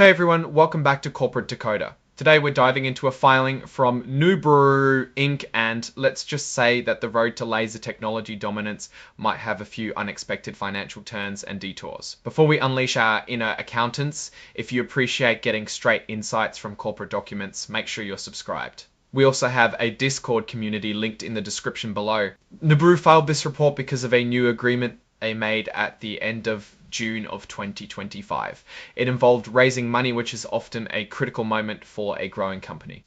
Hey everyone, welcome back to Corporate Decoder. Today we're diving into a filing from Nuburu Inc. and let's just say that the road to laser technology dominance might have a few unexpected financial turns and detours. Before we unleash our inner accountants, if you appreciate getting straight insights from corporate documents, make sure you're subscribed. We also have a Discord community linked in the description below. Nuburu filed this report because of a new agreement they made at the end of June of 2025. It involved raising money, which is often a critical moment for a growing company.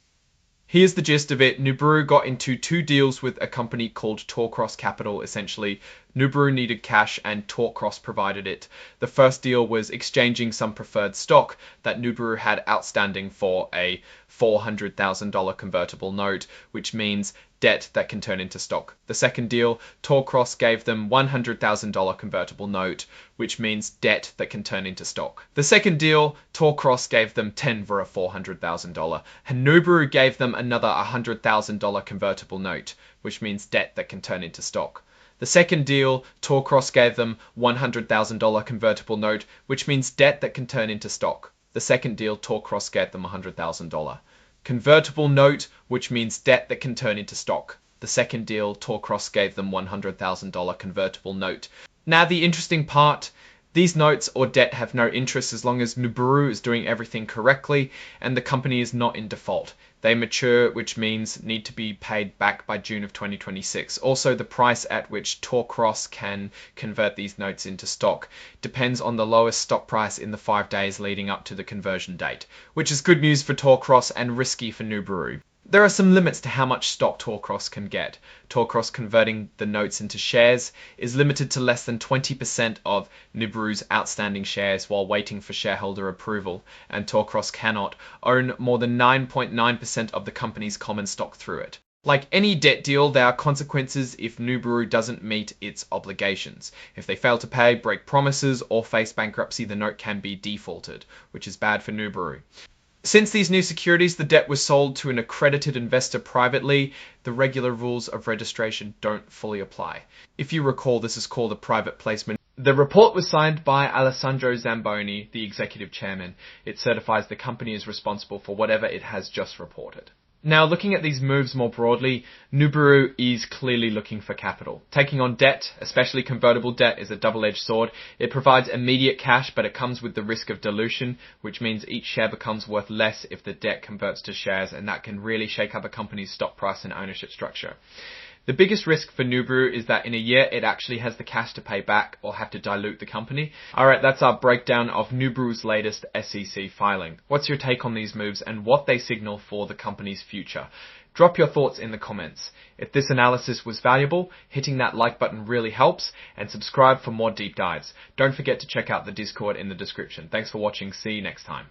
Here's the gist of it. Nuburu got into two deals with a company called Torcross Capital. Essentially, Nuburu needed cash and Torcross provided it. The first deal was exchanging some preferred stock that Nuburu had outstanding for a $400,000 convertible note, which means debt that can turn into stock. The second deal, Torcross gave them $100,000 convertible note, which means debt that can turn into stock. The second deal, Torcross gave them 10 for a $400,000, and Nuburu gave them another $100,000 convertible note, which means debt that can turn into stock. The second deal, Torcross gave them $100,000 convertible note, which means debt that can turn into stock. The second deal, Torcross gave them $100,000. Convertible note, which means debt that can turn into stock. The second deal, Torcross gave them $100,000 convertible note. Now the interesting part, these notes or debt have no interest as long as Nuburu is doing everything correctly and the company is not in default. They mature, which means need to be paid back by June of 2026. Also, the price at which Torcross can convert these notes into stock depends on the lowest stock price in the 5 days leading up to the conversion date, which is good news for Torcross and risky for Nuburu. There are some limits to how much stock Torcross can get. Torcross converting the notes into shares is limited to less than 20% of Nuburu's outstanding shares while waiting for shareholder approval, and Torcross cannot own more than 9.9% of the company's common stock through it. Like any debt deal, there are consequences if Nuburu doesn't meet its obligations. If they fail to pay, break promises, or face bankruptcy, the note can be defaulted, which is bad for Nuburu. Since these new securities, the debt was sold to an accredited investor privately, the regular rules of registration don't fully apply. If you recall, this is called a private placement. The report was signed by Alessandro Zamboni, the executive chairman. It certifies the company is responsible for whatever it has just reported. Now, looking at these moves more broadly, Nuburu is clearly looking for capital. Taking on debt, especially convertible debt, is a double-edged sword. It provides immediate cash, but it comes with the risk of dilution, which means each share becomes worth less if the debt converts to shares, and that can really shake up a company's stock price and ownership structure. The biggest risk for Nuburu is that in a year it actually has the cash to pay back or have to dilute the company. Alright, that's our breakdown of Nuburu's latest SEC filing. What's your take on these moves and what they signal for the company's future? Drop your thoughts in the comments. If this analysis was valuable, hitting that like button really helps, and subscribe for more deep dives. Don't forget to check out the Discord in the description. Thanks for watching. See you next time.